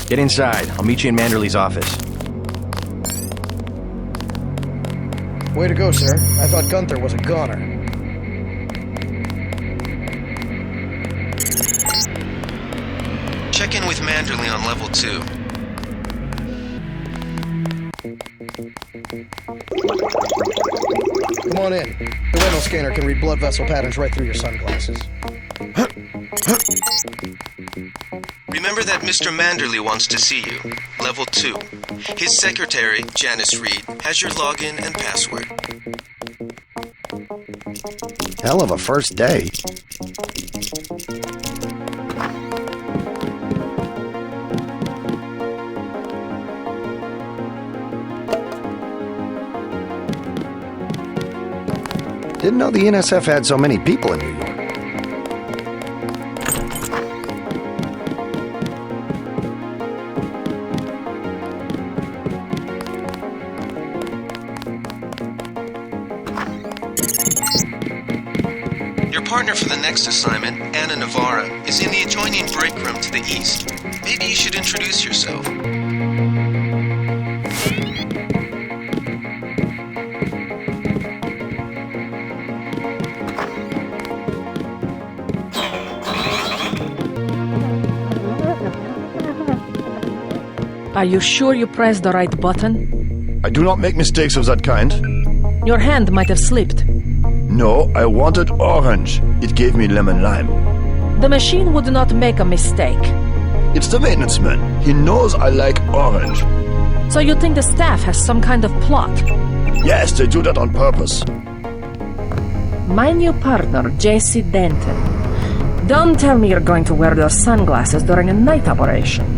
Get inside. I'll meet you in Manderley's office. Way to go, sir. I thought Gunther was a goner. Check in with Manderley on level 2. Come on in. The retinal scanner can read blood vessel patterns right through your sunglasses. Remember that Mr. Manderley wants to see you. Level 2. His secretary, Janice Reed, has your login and password. Hell of a first day. Didn't know the NSF had so many people in New York. Your partner for the next assignment, Anna Navarra, is in the adjoining break room to the east. Maybe you should introduce yourself. Are you sure you pressed the right button? I do not make mistakes of that kind. Your hand might have slipped. No, I wanted orange. It gave me lemon lime. The machine would not make a mistake. It's the maintenance man. He knows I like orange. So you think the staff has some kind of plot? Yes, they do that on purpose. My new partner, J.C. Denton. Don't tell me you're going to wear those sunglasses during a night operation.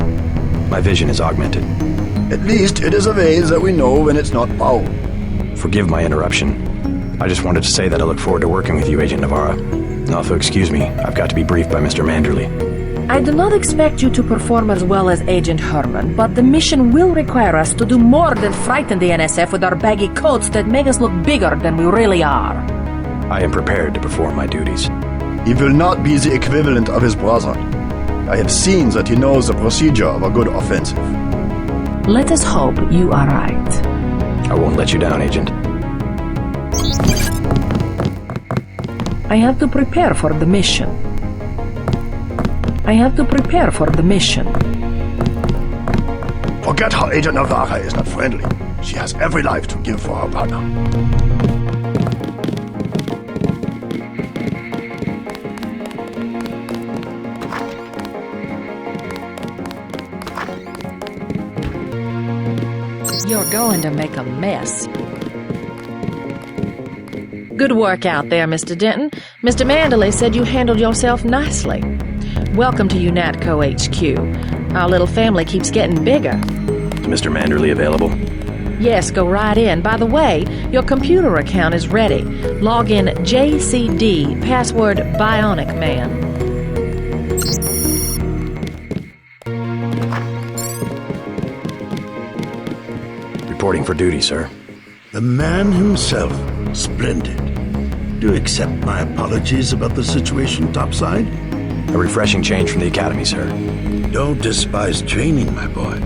My vision is augmented. At least it is a way that we know when it's not foul. Forgive my interruption. I just wanted to say that I look forward to working with you, Agent Navarra. Now, if you'll excuse me, I've got to be briefed by Mr. Manderley. I do not expect you to perform as well as Agent Herman, but the mission will require us to do more than frighten the NSF with our baggy coats that make us look bigger than we really are. I am prepared to perform my duties. He will not be the equivalent of his brother. I have seen that he knows the procedure of a good offensive. Let us hope you are right. I won't let you down, Agent. I have to prepare for the mission. I have to prepare for the mission. Forget how Agent Navarra is not friendly. She has every life to give for her partner. You're going to make a mess. Good work out there, Mr. Denton. Mr. Manderley said you handled yourself nicely. Welcome to UNATCO HQ. Our little family keeps getting bigger. Is Mr. Manderley available? Yes, go right in. By the way, your computer account is ready. Log in JCD, password Bionic Man. Reporting for duty, sir. The man himself. Splendid. Do you accept my apologies about the situation topside? A refreshing change from the academy, sir. Don't despise training, my boy.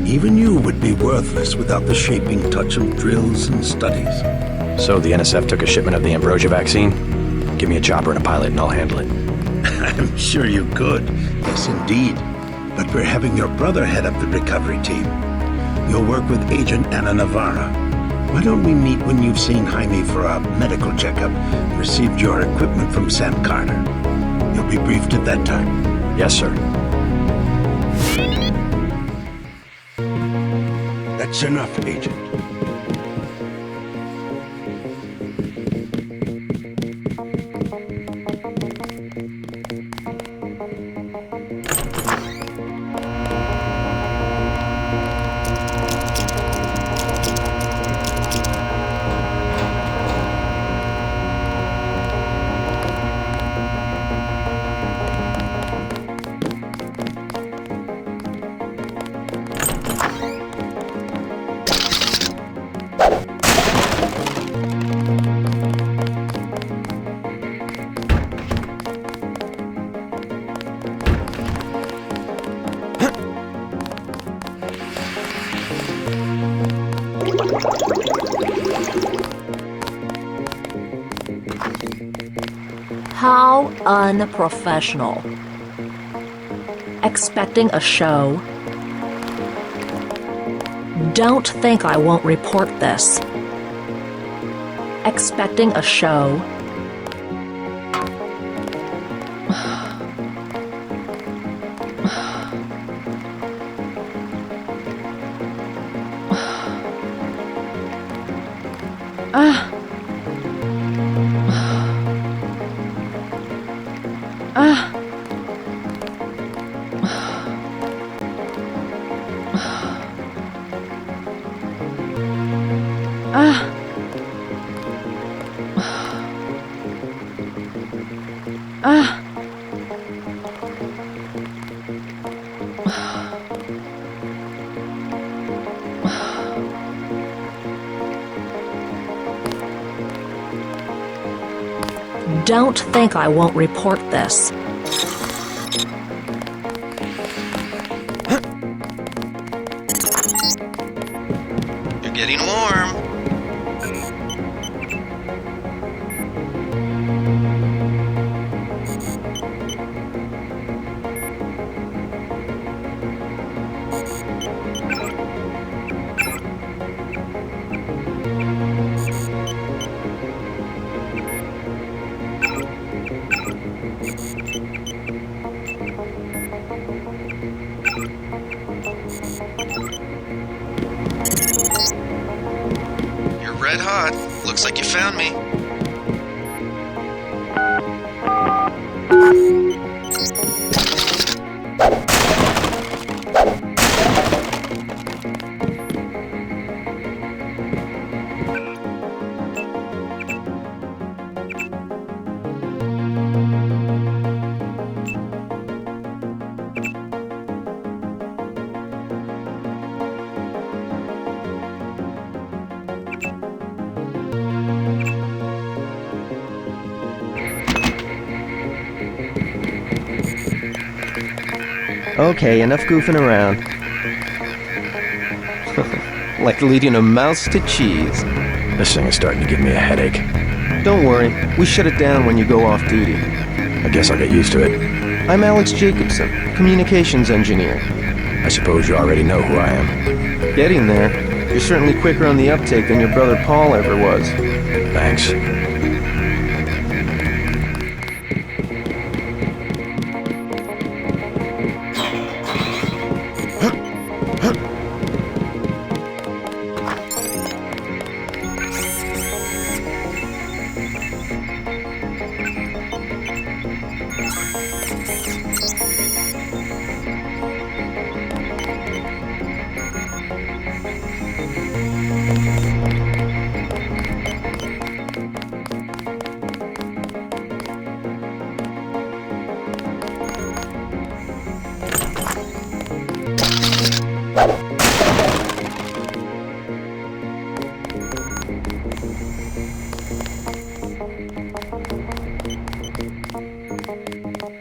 Even you would be worthless without the shaping touch of drills and studies. So the NSF took a shipment of the ambrosia vaccine? Give me a chopper and a pilot and I'll handle it. I'm sure you could. Yes, indeed. But we're having your brother head up the recovery team. You'll work with Agent Anna Navarra. Why don't we meet when you've seen Jaime for a medical checkup and received your equipment from Sam Carter? You'll be briefed at that time. Yes, sir. That's enough, Agent. How unprofessional. Expecting a show? Don't think I won't report this. Expecting a show? Don't think I won't report this. You're getting warm. You're red hot. Looks like you found me. Okay, enough goofing around. Like leading a mouse to cheese. This thing is starting to give me a headache. Don't worry, we shut it down when you go off duty. I guess I'll get used to it. I'm Alex Jacobson, communications engineer. I suppose you already know who I am. Getting there. You're certainly quicker on the uptake than your brother Paul ever was. Thanks.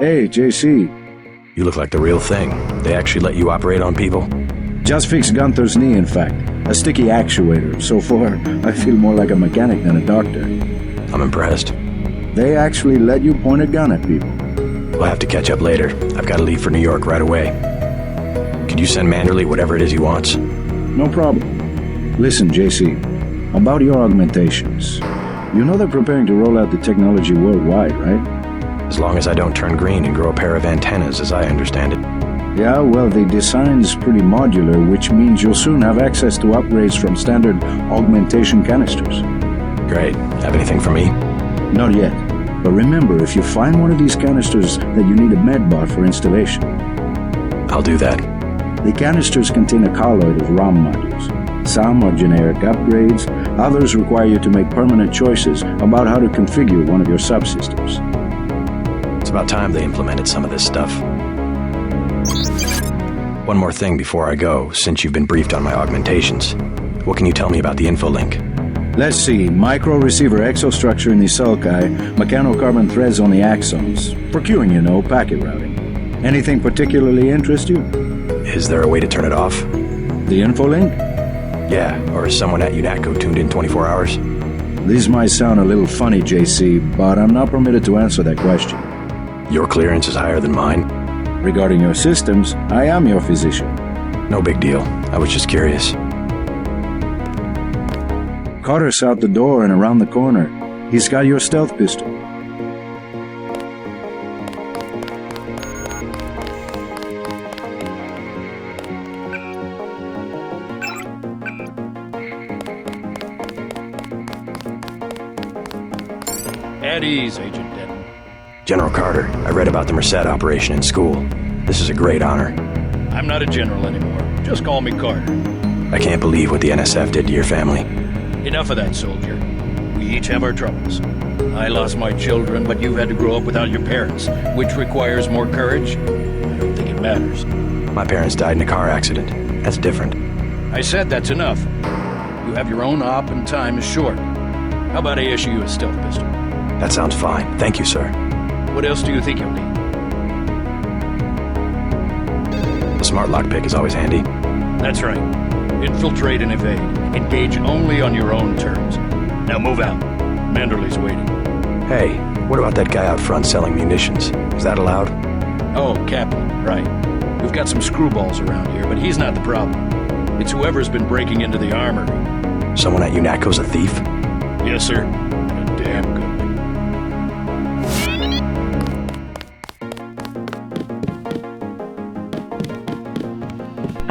Hey, JC. You look like the real thing. They actually let you operate on people? Just fixed Gunther's knee, in fact. A sticky actuator. So far, I feel more like a mechanic than a doctor. I'm impressed. They actually let you point a gun at people. We'll have to catch up later. I've got to leave for New York right away. Could you send Manderley whatever it is he wants? No problem. Listen, JC. About your augmentations. You know they're preparing to roll out the technology worldwide, right? As long as I don't turn green and grow a pair of antennas, as I understand it. Yeah, well, the design's pretty modular, which means you'll soon have access to upgrades from standard augmentation canisters. Great. Have anything for me? Not yet. But remember, if you find one of these canisters that you need a medbot for installation. I'll do that. The canisters contain a colloid of ROM modules. Some are generic upgrades, others require you to make permanent choices about how to configure one of your subsystems. It's about time they implemented some of this stuff. One more thing before I go, since you've been briefed on my augmentations. What can you tell me about the infolink? Let's see. Micro-receiver exostructure in the sulci, mechanocarbon threads on the axons. For queuing, you know, packet routing. Anything particularly interest you? Is there a way to turn it off? The infolink? Yeah, or is someone at UNATCO tuned in 24 hours? This might sound a little funny, JC, but I'm not permitted to answer that question. Your clearance is higher than mine? Regarding your systems, I am your physician. No big deal. I was just curious. Carter's out the door and around the corner. He's got your stealth pistol. At ease, Agent Denton. General Carter, I read about the Merced operation in school. This is a great honor. I'm not a general anymore. Just call me Carter. I can't believe what the NSF did to your family. Enough of that, soldier. We each have our troubles. I lost my children, but you've had to grow up without your parents, which requires more courage. I don't think it matters. My parents died in a car accident. That's different. I said that's enough. You have your own op and time is short. How about I issue you a stealth pistol? That sounds fine. Thank you, sir. What else do you think you'll need? A smart lockpick is always handy. That's right. Infiltrate and evade. Engage only on your own terms. Now move out. Manderley's waiting. Hey, what about that guy out front selling munitions? Is that allowed? Oh, Captain, right. We've got some screwballs around here, but he's not the problem. It's whoever's been breaking into the armory. Someone at UNATCO's a thief? Yes, sir. And a damn good one.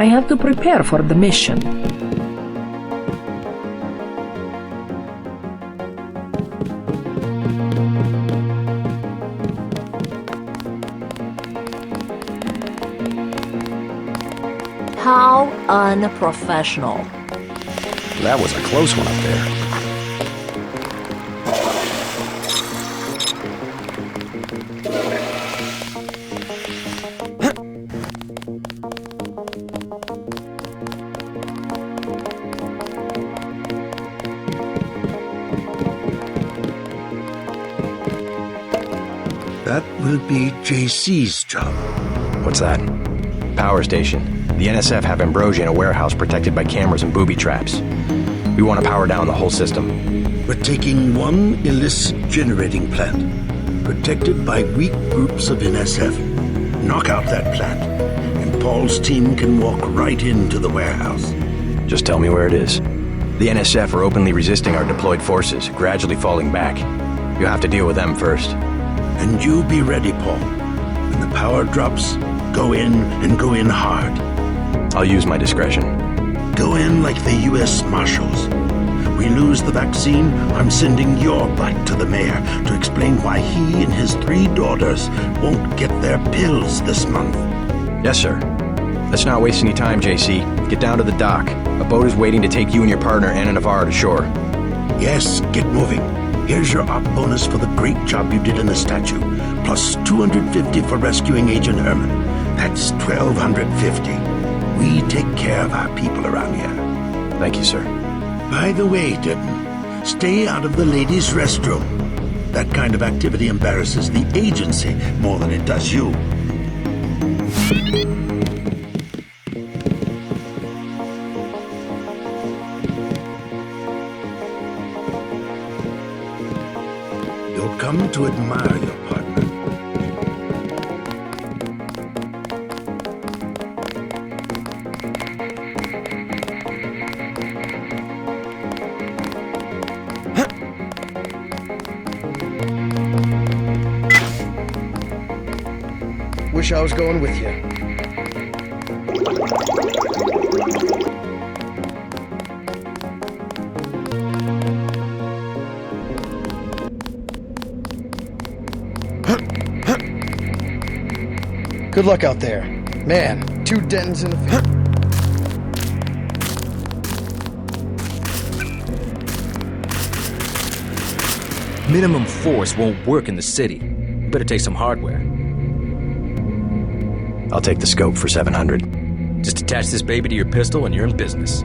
I have to prepare for the mission. How unprofessional. That was a close one up there. That will be JC's job. What's that? Power station. The NSF have Ambrosia in a warehouse protected by cameras and booby traps. We want to power down the whole system. We're taking one illicit generating plant, protected by weak groups of NSF. Knock out that plant, and Paul's team can walk right into the warehouse. Just tell me where it is. The NSF are openly resisting our deployed forces, gradually falling back. You'll have to deal with them first. And you be ready, Paul. When the power drops, go in and go in hard. I'll use my discretion. Go in like the U.S. Marshals. We lose the vaccine, I'm sending your butt to the mayor to explain why he and his 3 daughters won't get their pills this month. Yes, sir. Let's not waste any time, JC. Get down to the dock. A boat is waiting to take you and your partner, Anna Navarro, to shore. Yes, get moving. Here's your op bonus for the great job you did in the statue, plus 250 for rescuing Agent Herman. That's 1,250. We take care of our people around here. Thank you, sir. By the way, Denton, stay out of the ladies' restroom. That kind of activity embarrasses the agency more than it does you. You'll come to admire your partner. Wish I was going with you. Good luck out there. Man, 2 Dentons in the... Minimum force won't work in the city. You better take some hardware. I'll take the scope for 700. Just attach this baby to your pistol and you're in business.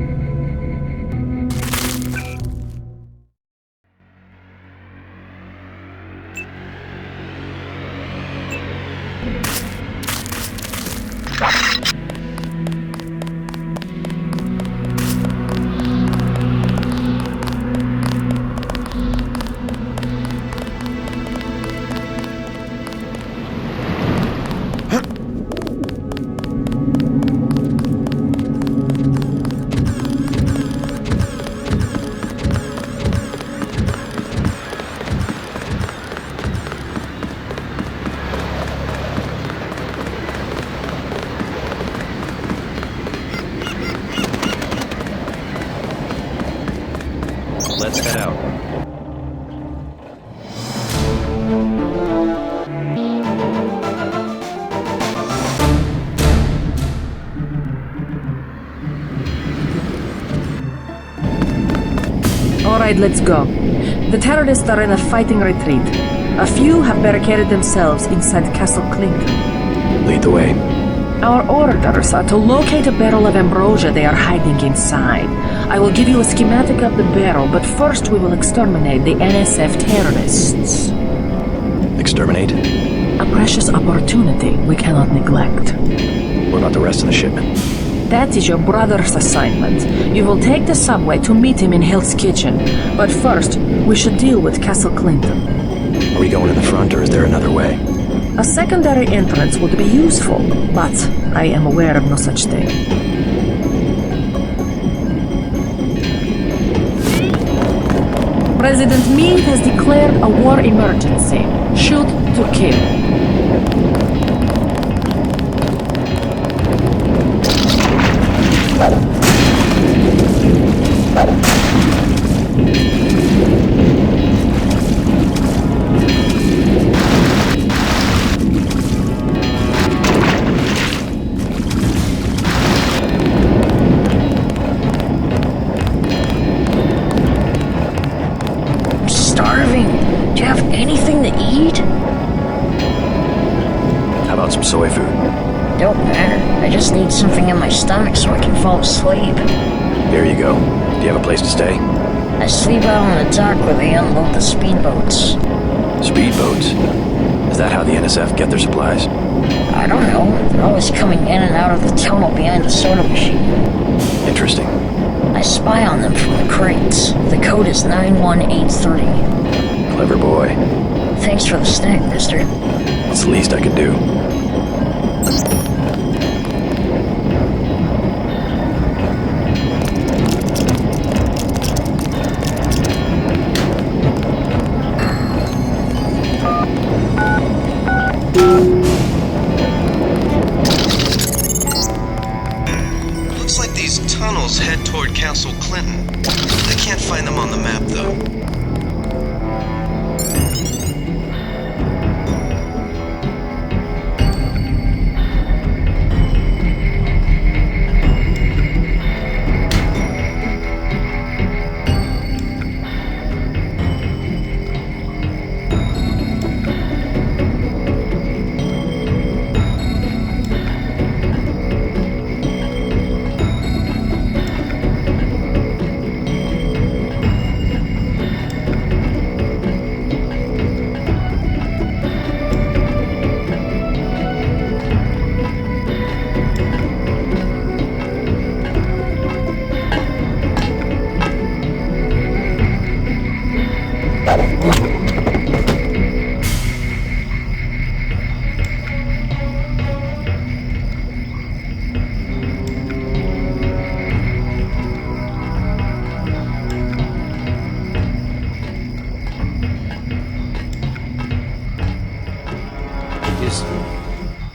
Alright, let's go. The terrorists are in a fighting retreat. A few have barricaded themselves inside Castle Clinton. Lead the way. Our orders are to locate a barrel of ambrosia they are hiding inside. I will give you a schematic of the barrel, but first we will exterminate the NSF terrorists. Exterminate? A precious opportunity we cannot neglect. What about the rest of the shipment? That is your brother's assignment. You will take the subway to meet him in Hill's Kitchen. But first, we should deal with Castle Clinton. Are we going in the front, or is there another way? A secondary entrance would be useful, but I am aware of no such thing. President Meade has declared a war emergency. Shoot to kill. I'm starving. Do you have anything to eat? How about some soy food? Don't matter. I just need something in my stomach so I can fall asleep. Here you go. Do you have a place to stay? I sleep out on the dock where they unload the speedboats. Speedboats? Is that how the NSF get their supplies? I don't know. They're always coming in and out of the tunnel behind the soda machine. Interesting. I spy on them from the crates. The code is 9183. Clever boy. Thanks for the snack, mister. It's the least I could do. Looks like these tunnels head toward Castle Clinton. I can't find them on the map, though.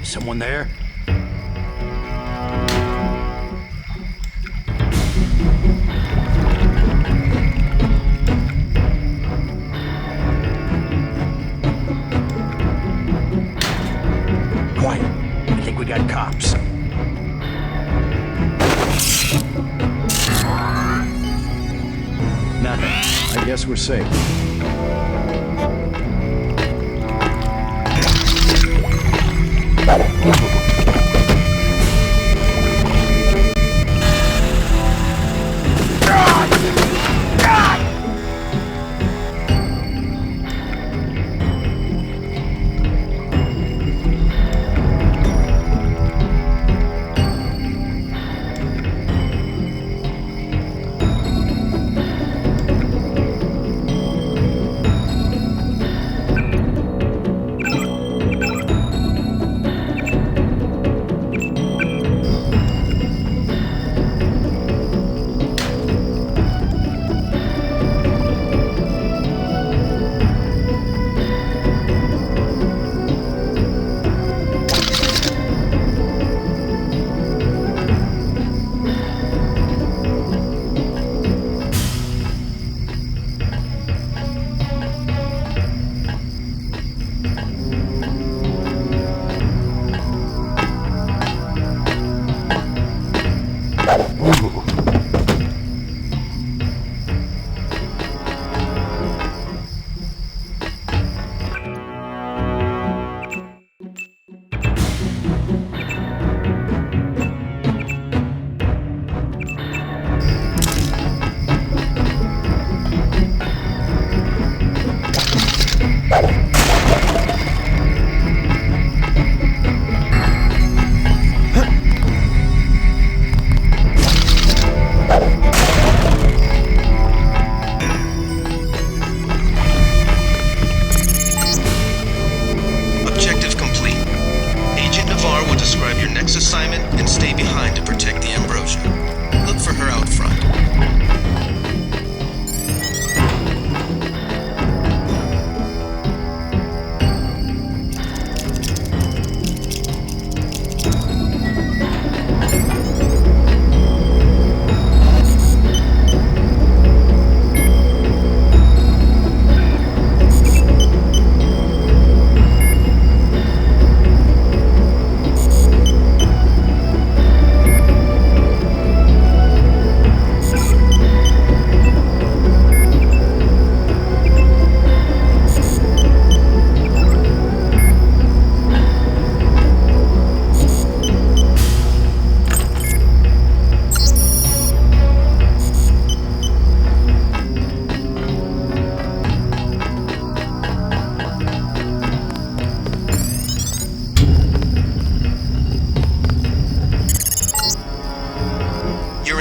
Is someone there? Quiet. I think we got cops. Nothing. I guess we're safe.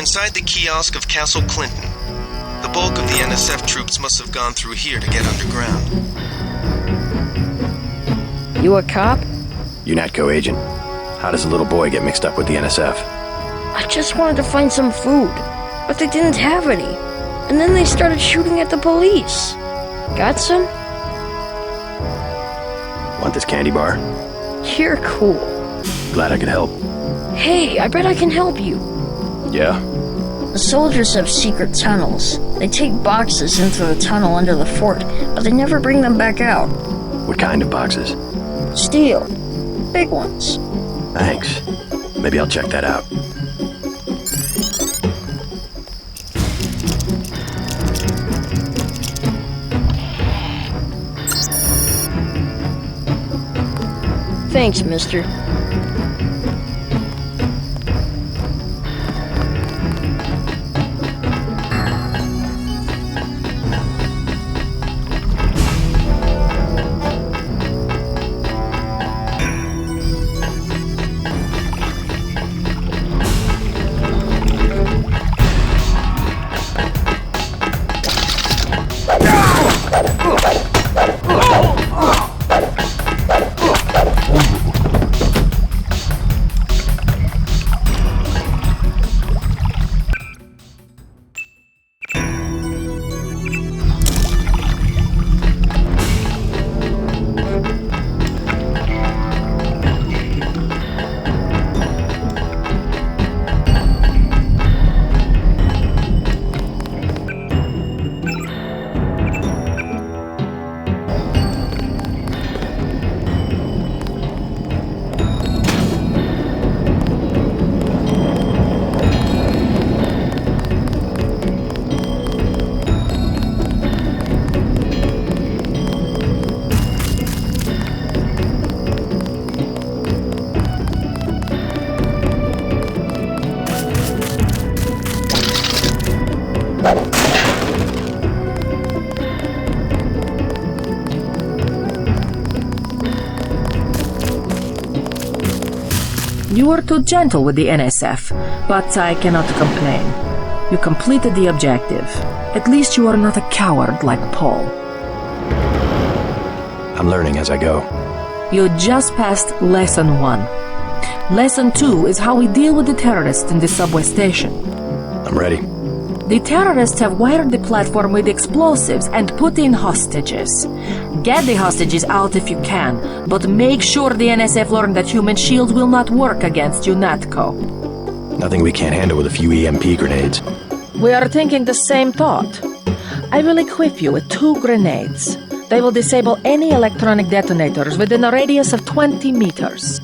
inside the kiosk of Castle Clinton. The bulk of the NSF troops must have gone through here to get underground. You a cop? UNATCO agent. How does a little boy get mixed up with the NSF? I just wanted to find some food, but they didn't have any. And then they started shooting at the police. Got some? Want this candy bar? You're cool. Glad I could help. Hey, I bet I can help you. Yeah? The soldiers have secret tunnels. They take boxes into the tunnel under the fort, but they never bring them back out. What kind of boxes? Steel. Big ones. Thanks. Maybe I'll check that out. Thanks, mister. You were too gentle with the NSF, but I cannot complain. You completed the objective. At least you are not a coward like Paul. I'm learning as I go. You just passed Lesson 1. Lesson 2 is how we deal with the terrorists in the subway station. I'm ready. The terrorists have wired the platform with explosives and put in hostages. Get the hostages out if you can, but make sure the NSF learn that human shields will not work against UNATCO. Nothing we can't handle with a few EMP grenades. We are thinking the same thought. I will equip you with 2 grenades. They will disable any electronic detonators within a radius of 20 meters.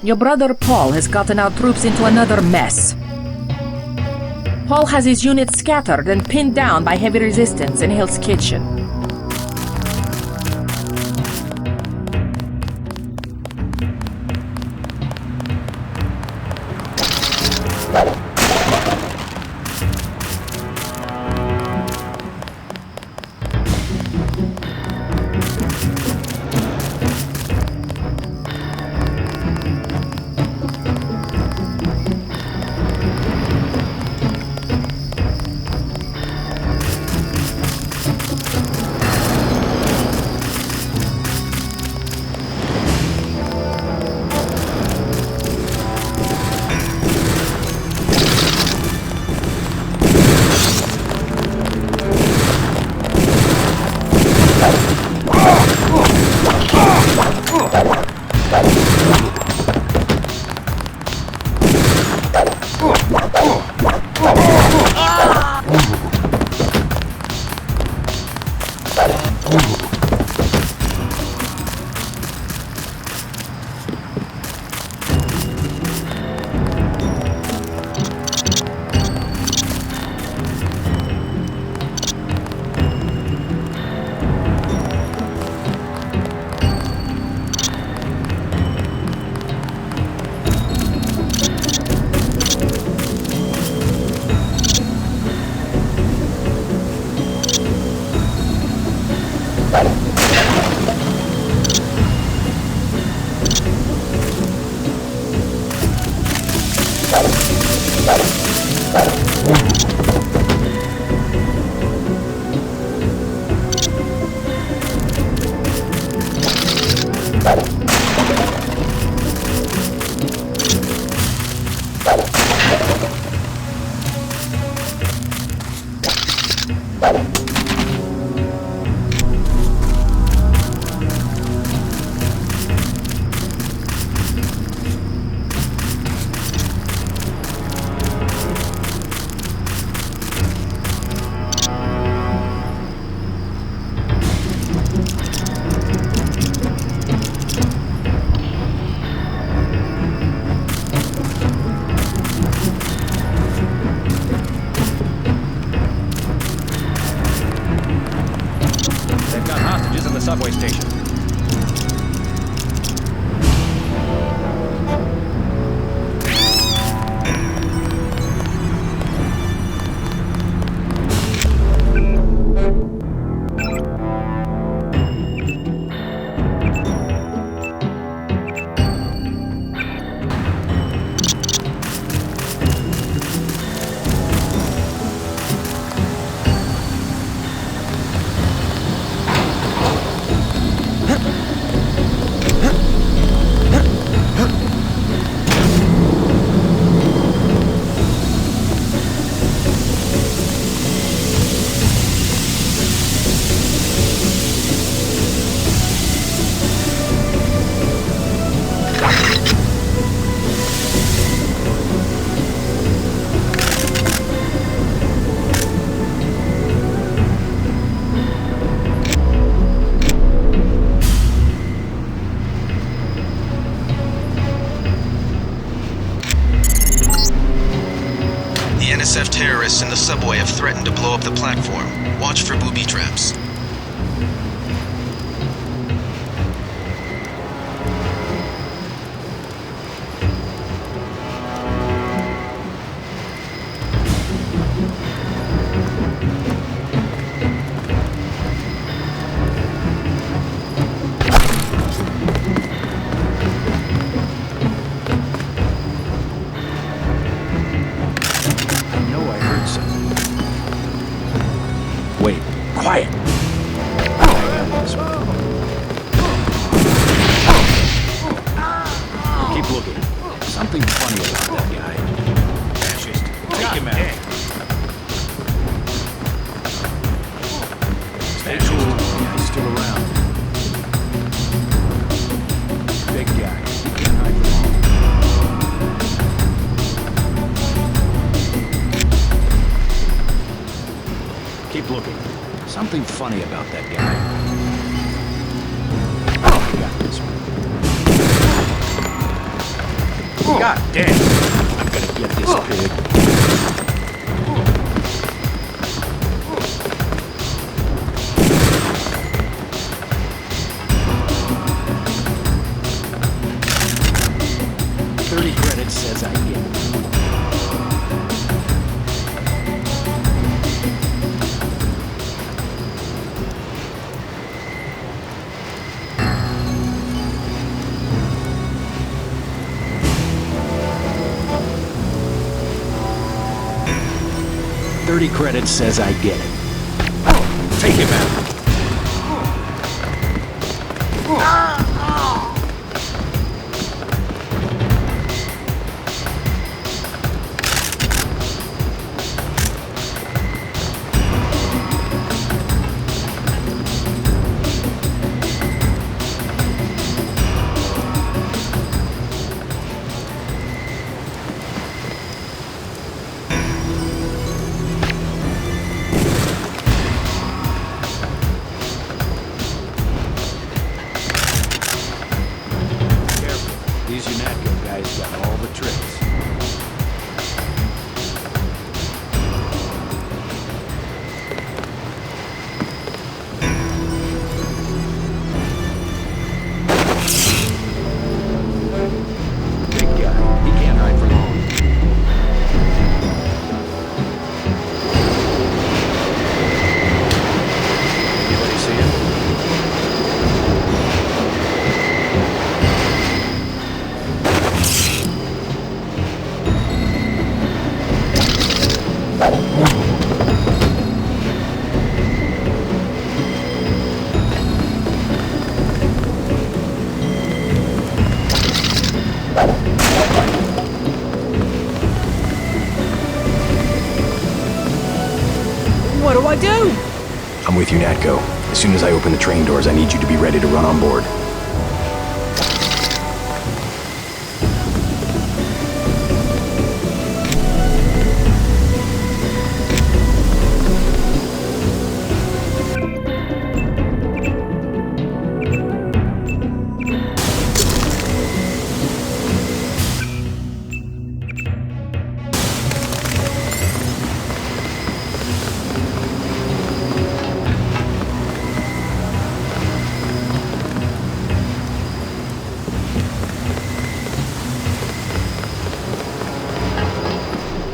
Your brother Paul has gotten our troops into another mess. Paul has his units scattered and pinned down by heavy resistance in Hill's kitchen. Subway station. NSF terrorists in the subway have threatened to blow up the platform. Watch for booby traps. Wait, quiet! Keep looking. Something funny about that guy. Fascist. Take him out. Stay cool. Yeah, he's still around. Big guy. You can't hide from him. Keep looking. Something funny about that guy. Oh, I got this one. God damn! I'm gonna get this pig. $30 credits says I get it. $30 credits says I get it. Take him out. to Natco. As soon as I open the train doors, I need you to be ready to run on board.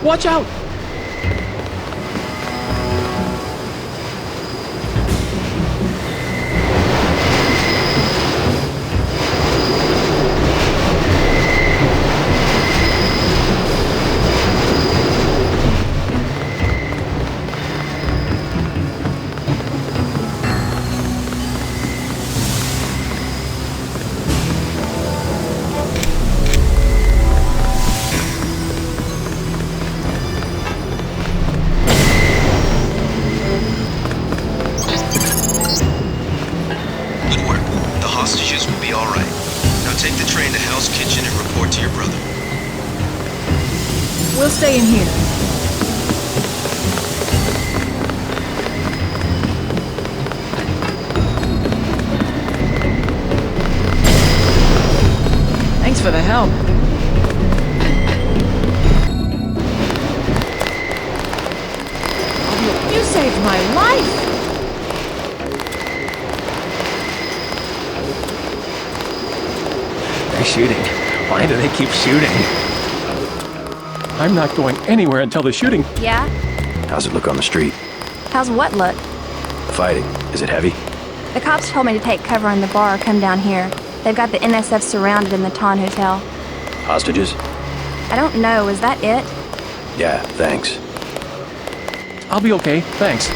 Watch out! We'll stay in here. Thanks for the help. You saved my life! They're shooting. Why do they keep shooting? I'm not going anywhere until the shooting. Yeah? How's it look on the street? How's what look? Fighting. Is it heavy? The cops told me to take cover in the bar or come down here. They've got the NSF surrounded in the Ton Hotel. Hostages? I don't know. Is that it? Yeah, thanks. I'll be okay, thanks.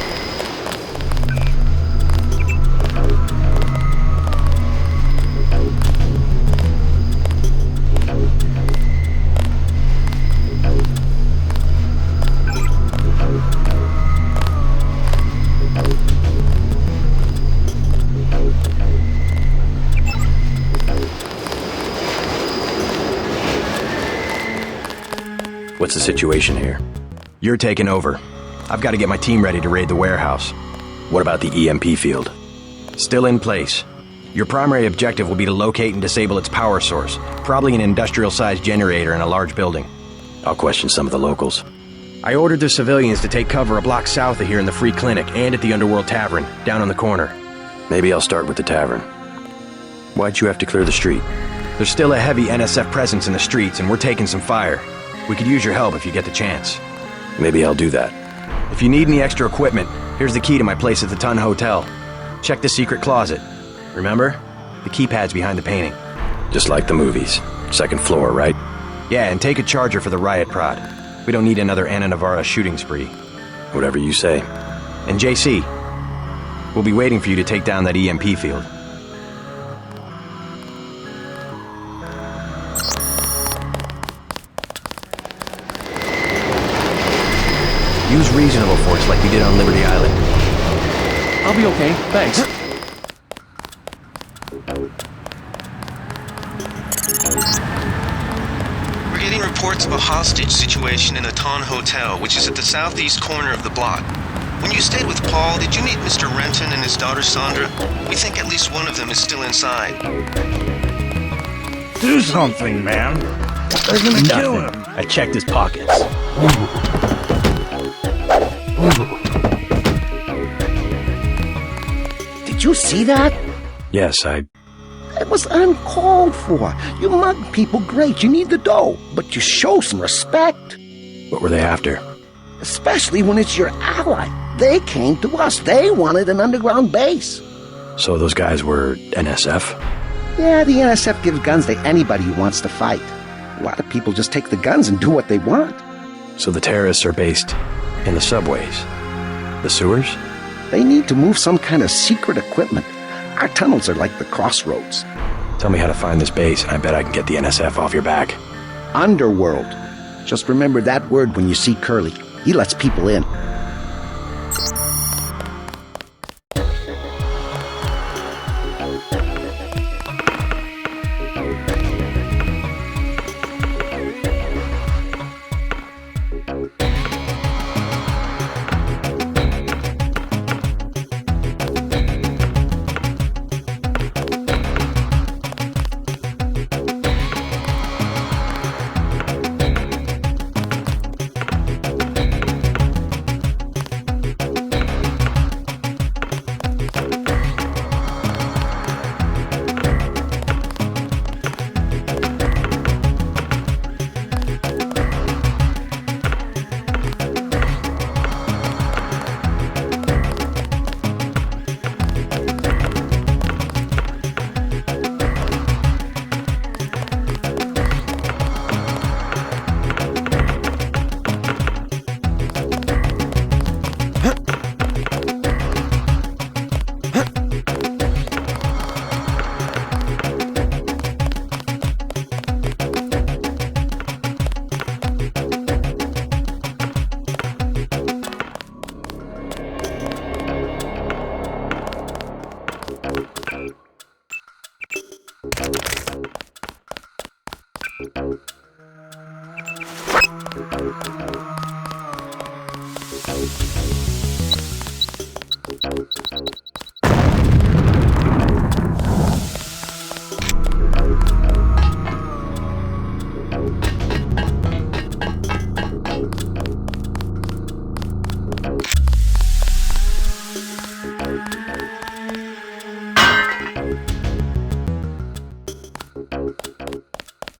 What's the situation here? You're taking over. I've got to get my team ready to raid the warehouse. What about the EMP field? Still in place. Your primary objective will be to locate and disable its power source, probably an industrial-sized generator in a large building. I'll question some of the locals. I ordered the civilians to take cover a block south of here in the Free Clinic and at the Underworld Tavern, down on the corner. Maybe I'll start with the tavern. Why'd you have to clear the street? There's still a heavy NSF presence in the streets, and we're taking some fire. We could use your help if you get the chance. Maybe I'll do that. If you need any extra equipment, here's the key to my place at the Ton Hotel. Check the secret closet. Remember? The keypad's behind the painting. Just like the movies. Second floor, right? Yeah, and take a charger for the riot prod. We don't need another Anna Navarra shooting spree. Whatever you say. And JC, we'll be waiting for you to take down that EMP field. Use reasonable force like we did on Liberty Island. I'll be okay, thanks. We're getting reports of a hostage situation in the Ton Hotel, which is at the southeast corner of the block. When you stayed with Paul, did you meet Mr. Renton and his daughter Sandra? We think at least one of them is still inside. Do something, man. They're gonna kill him. I checked his pockets. Did you see that? Yes, It was uncalled for. You mug people, great, you need the dough, but you show some respect. What were they after? Especially when it's your ally. They came to us. They wanted an underground base. So those guys were NSF? Yeah, the NSF gives guns to anybody who wants to fight. A lot of people just take the guns and do what they want. So the terrorists are based in the subways? The sewers? They need to move some kind of secret equipment. Our tunnels are like the crossroads. Tell me how to find this base, and I bet I can get the NSF off your back. Underworld. Just remember that word when you see Curly. He lets people in.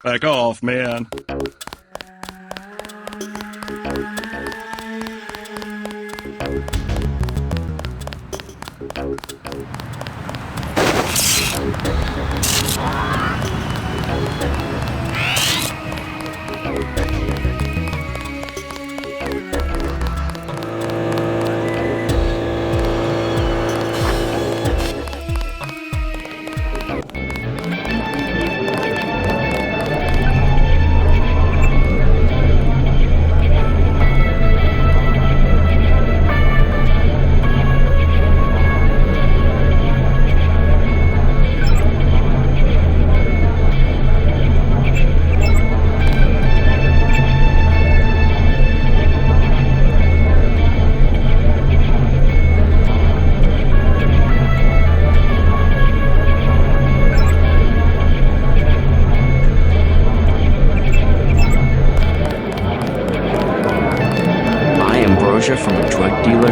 Back off, man. From a drug dealer?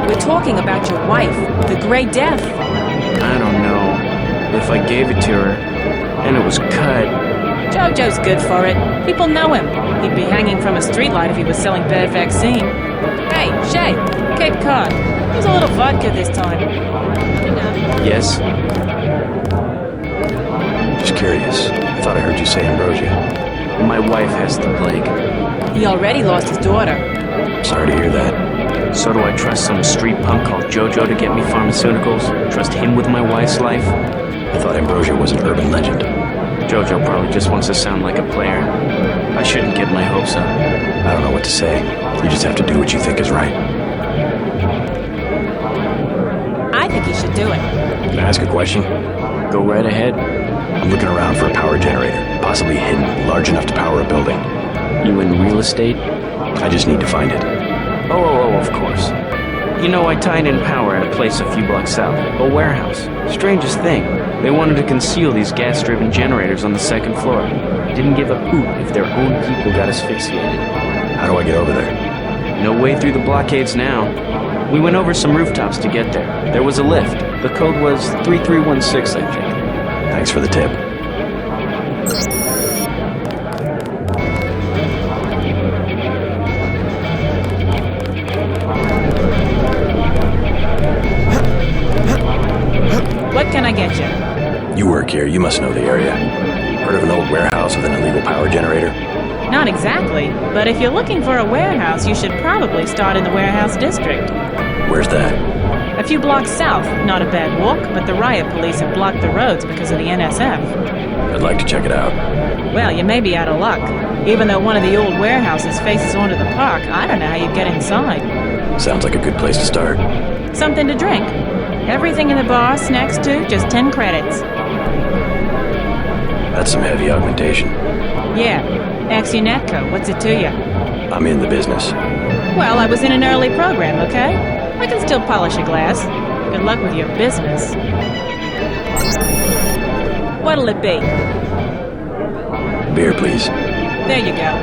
We're talking about your wife, the Grey Death. I don't know. If I gave it to her, and it was cut... Jojo's good for it. People know him. He'd be hanging from a streetlight if he was selling bad vaccine. Hey, Shay, Cape Cod. Here's a little vodka this time. Yes? Just curious. I thought I heard you say Ambrosia. My wife has the plague. He already lost his daughter. Sorry to hear that. So do I trust some street punk called Jojo to get me pharmaceuticals? Trust him with my wife's life? I thought Ambrosia was an urban legend. Jojo probably just wants to sound like a player. I shouldn't get my hopes up. I don't know what to say. You just have to do what you think is right. I think he should do it. Can I ask a question? Go right ahead. I'm looking around for a power generator, possibly hidden, large enough to power a building. You in real estate? I just need to find it. Oh, of course. You know, I tied in power at a place a few blocks south. A warehouse. Strangest thing. They wanted to conceal these gas-driven generators on the second floor. Didn't give a hoot if their own people got asphyxiated. How do I get over there? No way through the blockades now. We went over some rooftops to get there. There was a lift. The code was 3316, I think. Thanks for the tip. What can I get you? You work here, you must know the area. Heard of an old warehouse with an illegal power generator? Not exactly, but if you're looking for a warehouse, you should probably start in the warehouse district. Where's that? A few blocks south. Not a bad walk, but the riot police have blocked the roads because of the NSF. I'd like to check it out. Well, you may be out of luck. Even though one of the old warehouses faces onto the park, I don't know how you'd get inside. Sounds like a good place to start. Something to drink. Everything in the bar, snacks too, just 10 credits. That's some heavy augmentation. Yeah. Ask your netco. What's it to you? I'm in the business. Well, I was in an early program, okay? I can still polish a glass. Good luck with your business. What'll it be? Beer, please. There you go.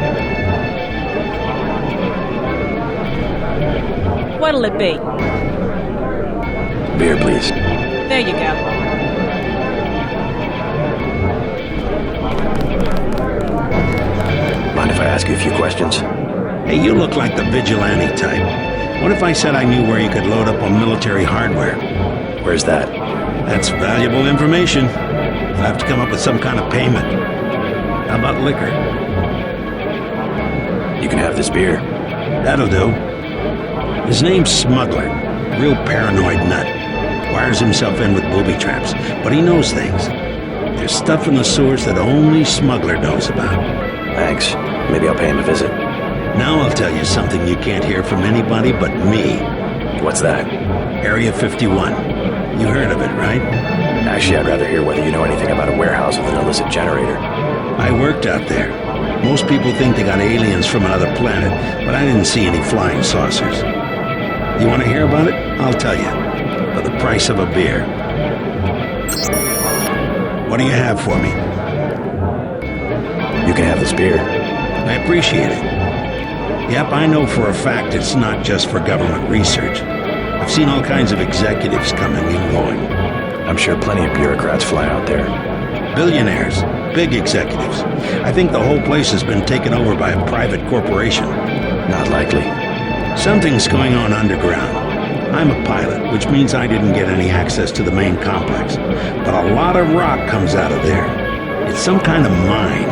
What'll it be? Beer, please. There you go. Mind if I ask you a few questions? Hey, you look like the vigilante type. What if I said I knew where you could load up on military hardware? Where's that? That's valuable information. You'll have to come up with some kind of payment. How about liquor? You can have this beer. That'll do. His name's Smuggler. Real paranoid nut. Wires himself in with booby traps, but he knows things. There's stuff in the sewers that only Smuggler knows about. Thanks. Maybe I'll pay him a visit. Now I'll tell you something you can't hear from anybody but me. What's that? Area 51. You heard of it, right? Actually, I'd rather hear whether you know anything about a warehouse with an illicit generator. I worked out there. Most people think they got aliens from another planet, but I didn't see any flying saucers. You want to hear about it? I'll tell you. For the price of a beer. What do you have for me? You can have this beer. I appreciate it. Yep, I know for a fact it's not just for government research. I've seen all kinds of executives coming and going. I'm sure plenty of bureaucrats fly out there. Billionaires, big executives. I think the whole place has been taken over by a private corporation. Not likely. Something's going on underground. I'm a pilot, which means I didn't get any access to the main complex. But a lot of rock comes out of there. It's some kind of mine.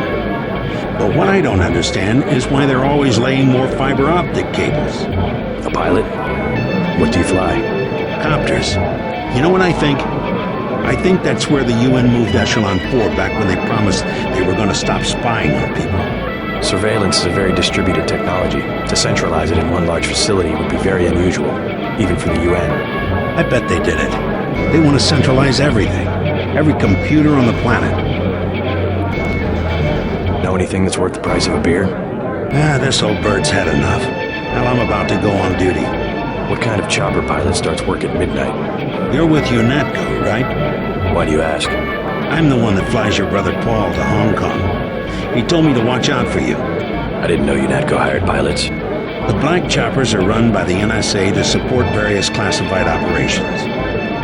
But what I don't understand is why they're always laying more fiber optic cables. A pilot? What do you fly? Copters. You know what I think? I think that's where the UN moved Echelon 4 back when they promised they were going to stop spying on people. Surveillance is a very distributed technology. To centralize it in one large facility would be very unusual, even for the UN. I bet they did it. They want to centralize everything. Every computer on the planet. Know anything that's worth the price of a beer? This old bird's had enough. Hell, I'm about to go on duty. What kind of chopper pilot starts work at midnight? You're with UNATCO, right? Why do you ask? I'm the one that flies your brother Paul to Hong Kong. He told me to watch out for you. I didn't know UNATCO hired pilots. The black choppers are run by the NSA to support various classified operations.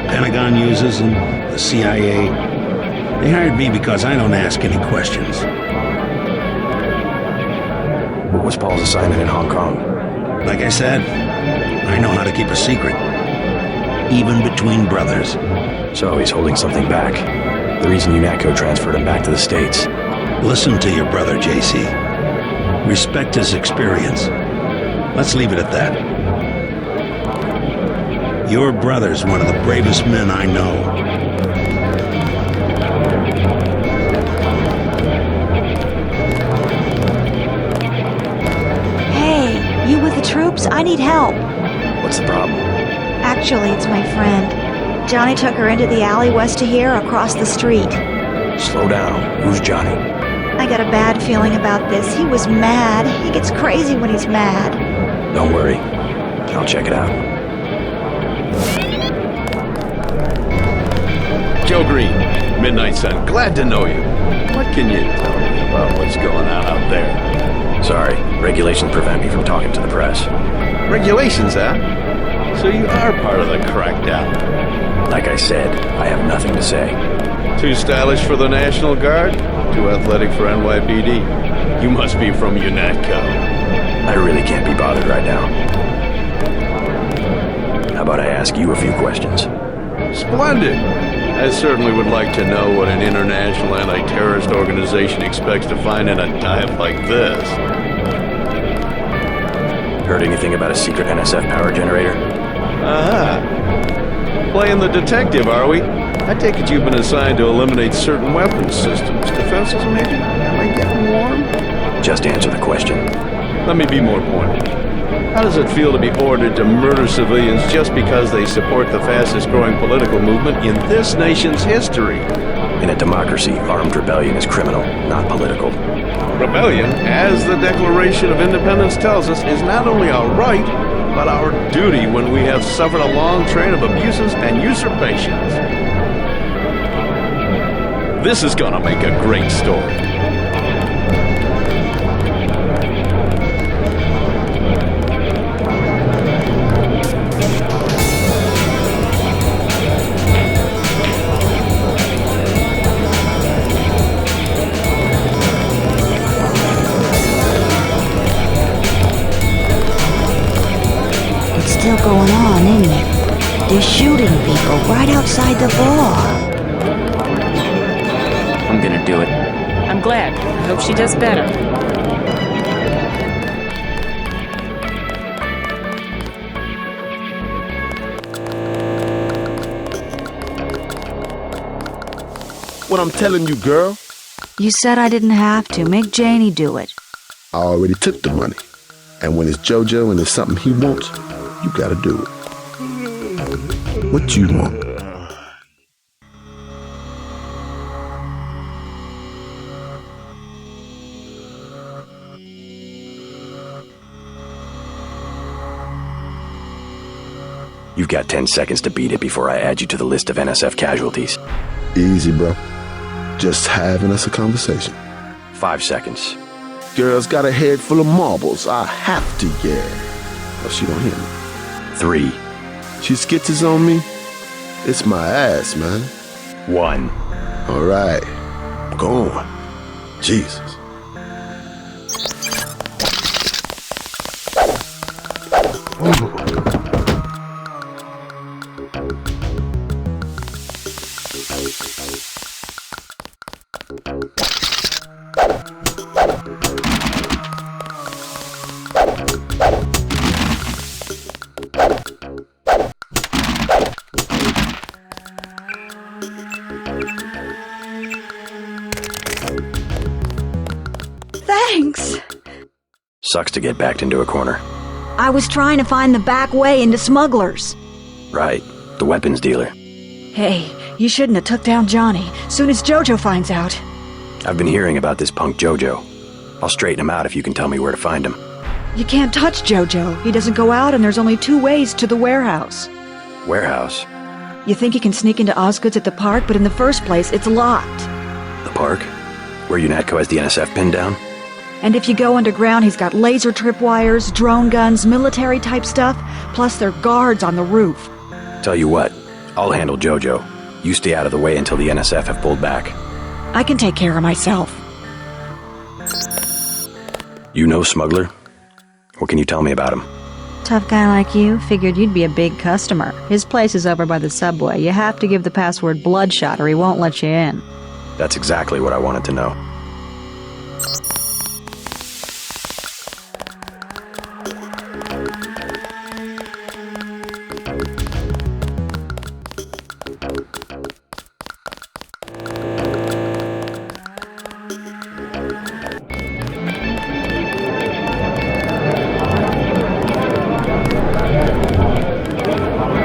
Pentagon uses them, the CIA. They hired me because I don't ask any questions. What was Paul's assignment in Hong Kong? Like I said, I know how to keep a secret. Even between brothers. So he's holding something back. The reason UNATCO transferred him back to the States. Listen to your brother, JC. Respect his experience. Let's leave it at that. Your brother's one of the bravest men I know. Hey, you with the troops? I need help. What's the problem? Actually, it's my friend. Johnny took her into the alley west of here, across the street. Slow down. Who's Johnny? I got a bad feeling about this. He was mad. He gets crazy when he's mad. Don't worry. I'll check it out. Joe Green, Midnight Sun. Glad to know you. What can you tell me about what's going on out there? Sorry, regulations prevent me from talking to the press. Regulations, huh? So you are part of the crackdown. Like I said, I have nothing to say. Too stylish for the National Guard? Too athletic for NYPD? You must be from UNATCO. I really can't be bothered right now. How about I ask you a few questions? Splendid! I certainly would like to know what an international anti-terrorist organization expects to find in a dive like this. Heard anything about a secret NSF power generator? Playing the detective, are we? I take it you've been assigned to eliminate certain weapons systems. Defenses, maybe? Am I getting warm? Just answer the question. Let me be more pointed. How does it feel to be ordered to murder civilians just because they support the fastest-growing political movement in this nation's history? In a democracy, armed rebellion is criminal, not political. Rebellion, as the Declaration of Independence tells us, is not only our right, but our duty when we have suffered a long train of abuses and usurpations. This is gonna make a great story. Still going on, isn't it? They're shooting people right outside the bar. I'm gonna do it. I'm glad. I hope she does better. What I'm telling you, girl. You said I didn't have to. Make Janie do it. I already took the money. And when it's JoJo and it's something he wants, you gotta do it. What you want? You've got 10 seconds to beat it before I add you to the list of NSF casualties. Easy, bro. Just having us a conversation. 5 seconds. Girl's got a head full of marbles. I have to, yeah. Oh, she don't hear me. 3. She skitches on me. It's my ass, man. 1. All right. I'm going. Jesus. Thanks. Sucks to get backed into a corner. I was trying to find the back way into smugglers. Right. The weapons dealer. Hey, you shouldn't have took down Johnny. Soon as Jojo finds out. I've been hearing about this punk Jojo. I'll straighten him out if you can tell me where to find him. You can't touch Jojo. He doesn't go out, and there's only 2 ways to the warehouse. Warehouse? You think you can sneak into Osgood's at the park, but in the first place, it's locked. The park? Where UNATCO has the NSF pinned down? And if you go underground, he's got laser tripwires, drone guns, military-type stuff, plus there are guards on the roof. Tell you what, I'll handle Jojo. You stay out of the way until the NSF have pulled back. I can take care of myself. You know Smuggler? What can you tell me about him? Tough guy like you, figured you'd be a big customer. His place is over by the subway. You have to give the password Bloodshot or he won't let you in. That's exactly what I wanted to know.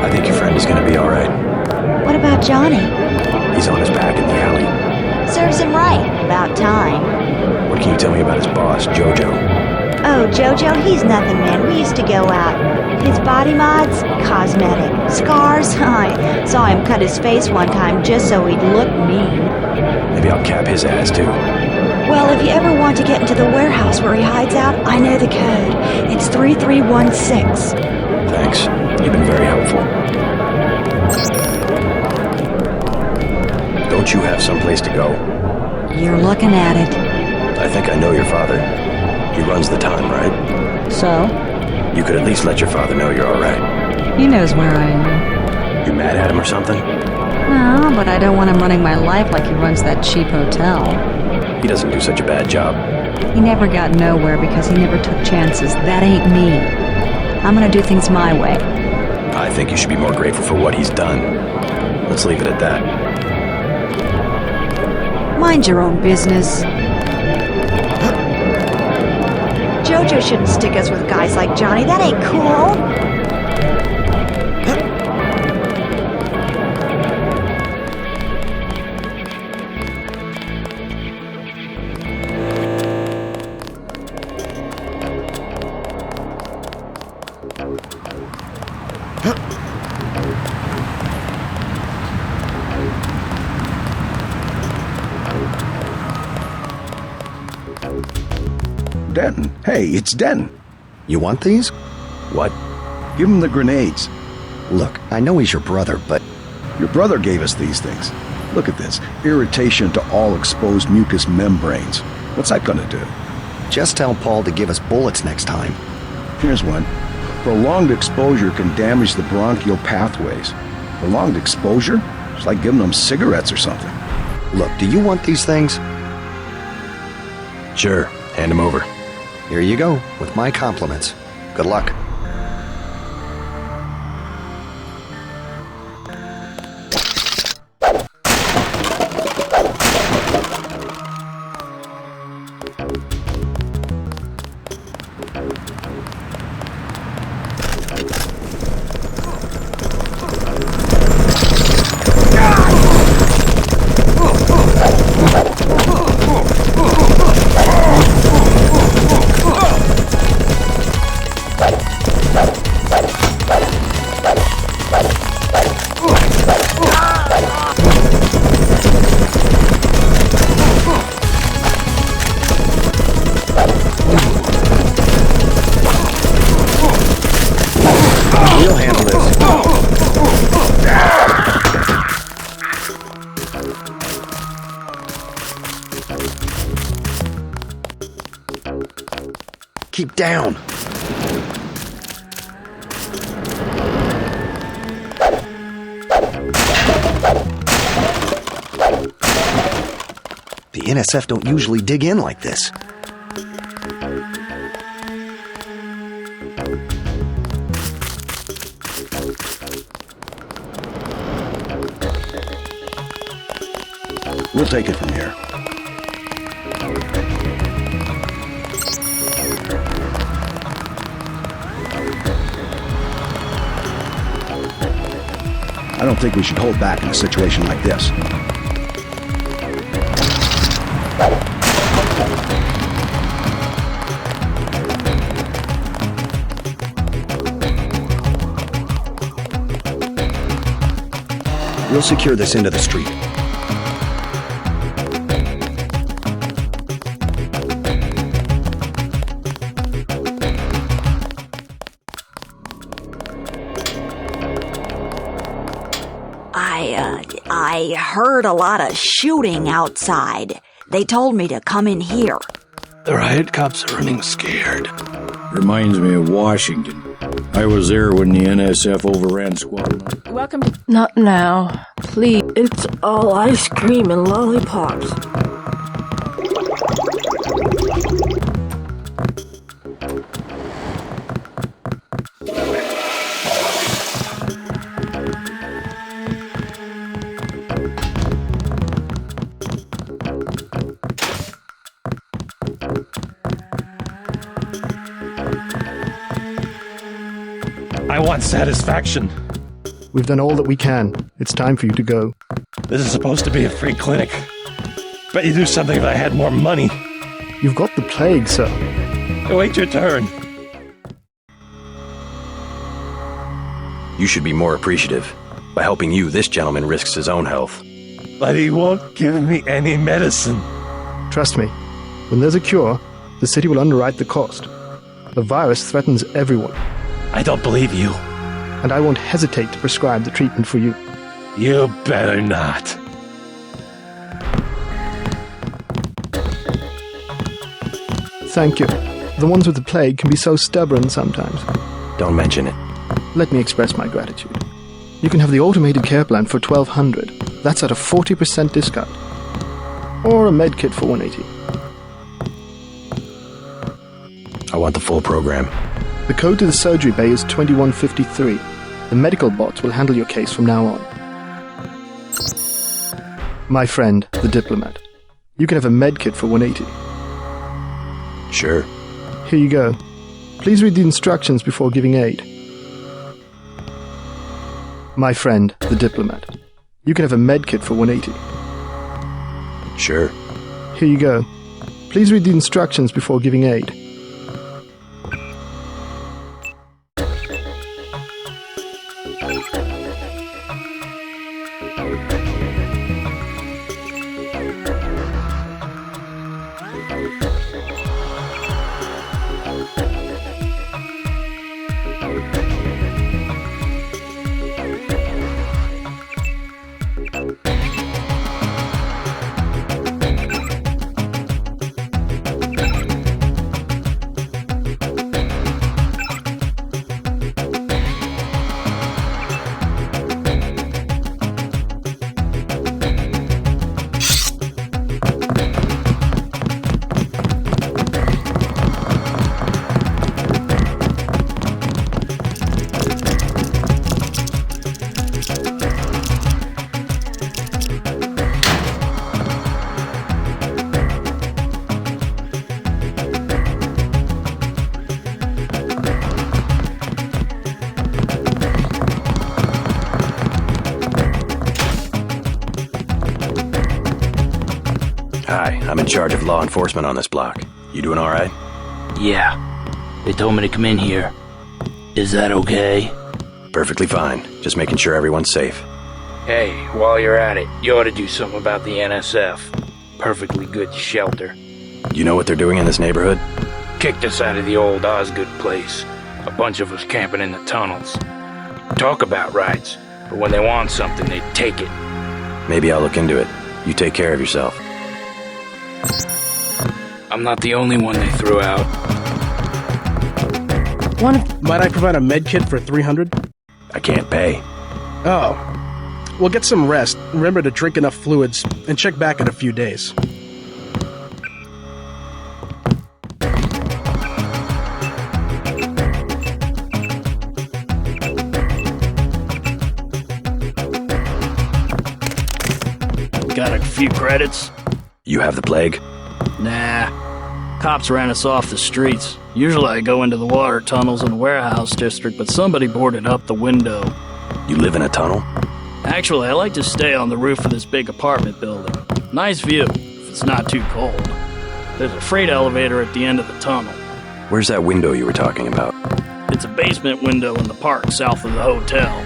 I think your friend is gonna be alright. What about Johnny? He's on his back in the alley. Serves him right. About time. What can you tell me about his boss, Jojo? Oh, Jojo, he's nothing, man. We used to go out. His body mods? Cosmetic. Scars? I saw him cut his face one time just so he'd look mean. Maybe I'll cap his ass too. Well, if you ever want to get into the warehouse where he hides out, I know the code. It's 3316. Thanks. You've been very helpful. Don't you have someplace to go? You're looking at it. I think I know your father. He runs the time, right? So? You could at least let your father know you're alright. He knows where I am. You mad at him or something? No, but I don't want him running my life like he runs that cheap hotel. He doesn't do such a bad job. He never got nowhere because he never took chances. That ain't me. I'm gonna do things my way. I think you should be more grateful for what he's done. Let's leave it at that. Mind your own business. Jojo shouldn't stick us with guys like Johnny. That ain't cool. Denton. Hey, it's Denton. You want these? What? Give him the grenades. Look, I know he's your brother, but... Your brother gave us these things. Look at this. Irritation to all exposed mucous membranes. What's that gonna do? Just tell Paul to give us bullets next time. Here's one. Prolonged exposure can damage the bronchial pathways. Prolonged exposure? It's like giving them cigarettes or something. Look, do you want these things? Sure. Hand them over. Here you go, with my compliments. Good luck. Keep down. The NSF don't usually dig in like this. We'll take it from here. I don't think we should hold back in a situation like this. We'll secure this end of the street. I heard a lot of shooting outside. They told me to come in here. The riot cops are running scared. Reminds me of Washington. I was there when the NSF overran Squad. Welcome to... Not now. Please. It's all ice cream and lollipops. I want satisfaction. We've done all that we can. It's time for you to go. This is supposed to be a free clinic. Bet you do something if I had more money. You've got the plague, sir. Wait your turn. You should be more appreciative. By helping you, this gentleman risks his own health. But he won't give me any medicine. Trust me, when there's a cure, the city will underwrite the cost. The virus threatens everyone. I don't believe you. And I won't hesitate to prescribe the treatment for you. You better not. Thank you. The ones with the plague can be so stubborn sometimes. Don't mention it. Let me express my gratitude. You can have the automated care plan for $1,200. That's at a 40% discount. Or a med kit for $180. I want the full program. The code to the surgery bay is 2153. The medical bots will handle your case from now on. My friend, the diplomat. You can have a med kit for $180. Sure. Here you go. Please read the instructions before giving aid. My friend, the diplomat. You can have a med kit for $180. Sure. Here you go. Please read the instructions before giving aid. Hi, I'm in charge of law enforcement on this block. You doing all right? Yeah. They told me to come in here. Is that okay? Perfectly fine. Just making sure everyone's safe. Hey, while you're at it, you ought to do something about the NSF. Perfectly good shelter. You know what they're doing in this neighborhood? Kicked us out of the old Osgood place. A bunch of us camping in the tunnels. Talk about rights, but when they want something, they take it. Maybe I'll look into it. You take care of yourself. I'm not the only one they threw out. Might I provide a med kit for 300? I can't pay. Oh. Well, get some rest. Remember to drink enough fluids, and check back in a few days. Got a few credits? You have the plague? Nah. Cops ran us off the streets. Usually I go into the water tunnels in the warehouse district, but somebody boarded up the window. You live in a tunnel? Actually, I like to stay on the roof of this big apartment building. Nice view, if it's not too cold. There's a freight elevator at the end of the tunnel. Where's that window you were talking about? It's a basement window in the park south of the hotel.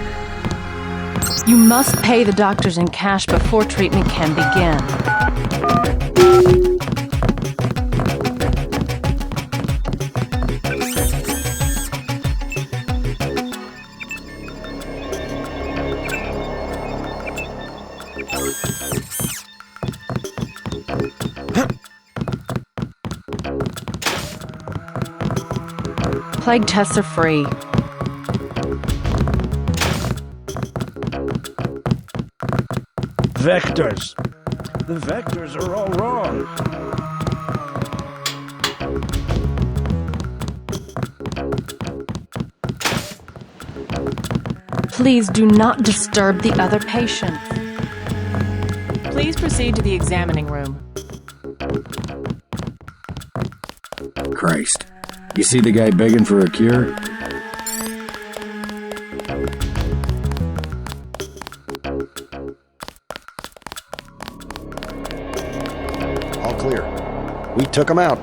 You must pay the doctors in cash before treatment can begin. Plague tests are free. Vectors. The vectors are all wrong. Please do not disturb the other patients. Please proceed to the examining room. Christ. You see the guy begging for a cure? All clear. We took him out.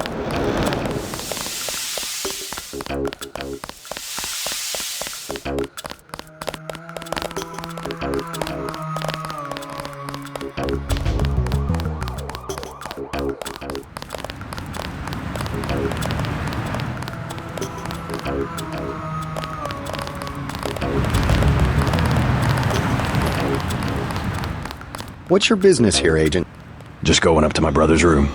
What's your business here, Agent? Just going up to my brother's room.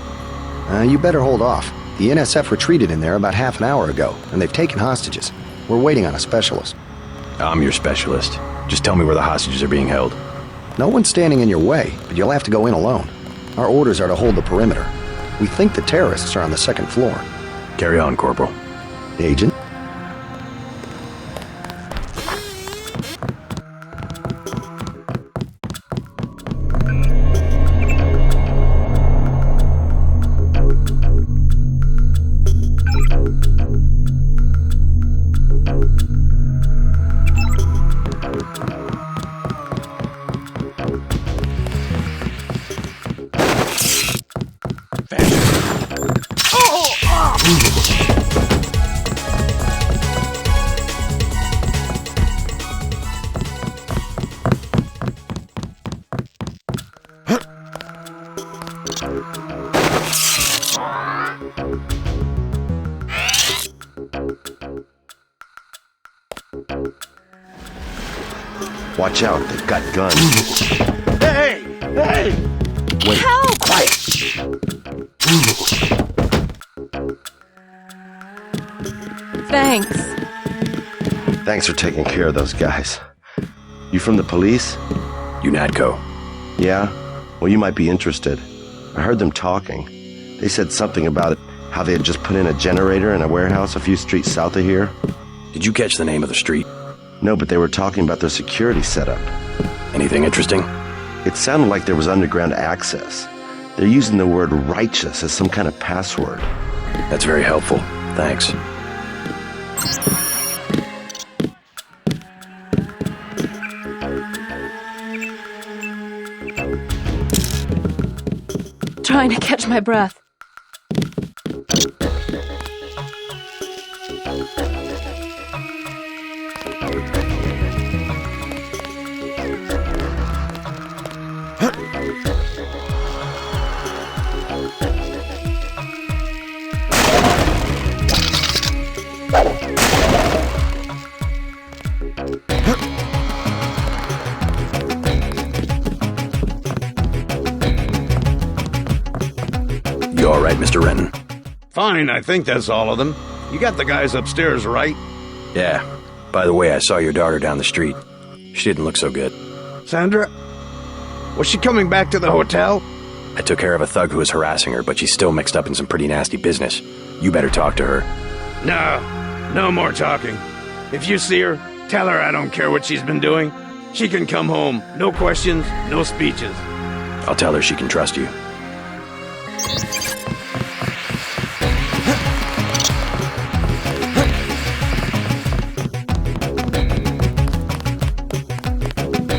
You better hold off. The NSF retreated in there about half an hour ago, and they've taken hostages. We're waiting on a specialist. I'm your specialist. Just tell me where the hostages are being held. No one's standing in your way, but you'll have to go in alone. Our orders are to hold the perimeter. We think the terrorists are on the second floor. Carry on, Corporal. Agent? Watch out, they've got guns. Hey! Hey! Wait, Help! quiet! Thanks. Thanks for taking care of those guys. You from the police? UNATCO. Yeah? Well, you might be interested. I heard them talking. They said something about it, how they had just put in a generator in a warehouse a few streets south of here. Did you catch the name of the street? No, but they were talking about their security setup. Anything interesting? It sounded like there was underground access. They're using the word righteous as some kind of password. That's very helpful. Thanks. Trying to catch my breath. You all right, Mr. Renton? Fine, I think that's all of them. You got the guys upstairs, right? Yeah. By the way, I saw your daughter down the street. She didn't look so good. Sandra? Was she coming back to the hotel? I took care of a thug who was harassing her, but she's still mixed up in some pretty nasty business. You better talk to her. No more talking. If you see her, tell her I don't care what she's been doing. She can come home. No questions, no speeches. I'll tell her she can trust you.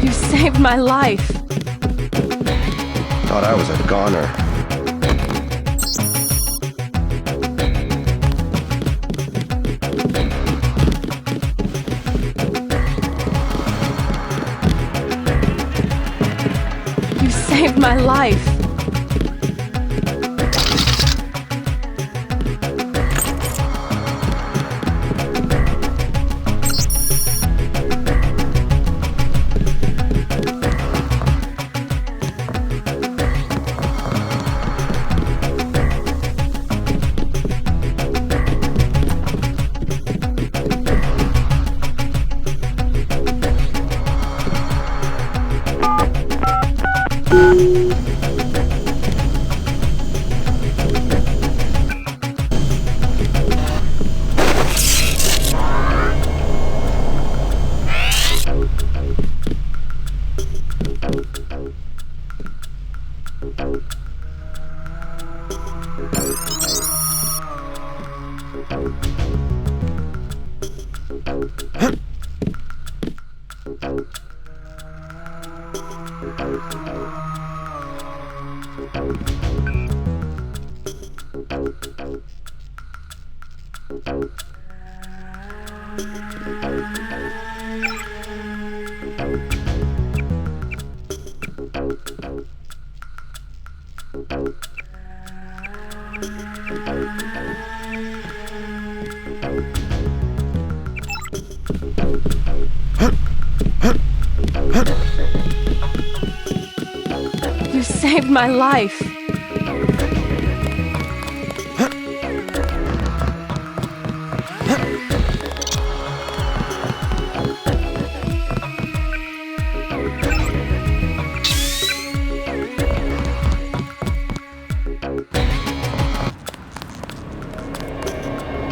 You saved my life. Thought I was a goner. You saved my life. You saved my life.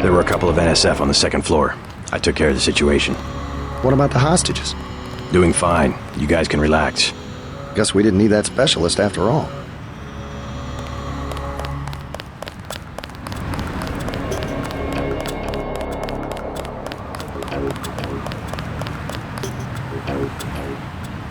There were a couple of NSF on the second floor. I took care of the situation. What about the hostages? Doing fine. You guys can relax. Guess we didn't need that specialist after all.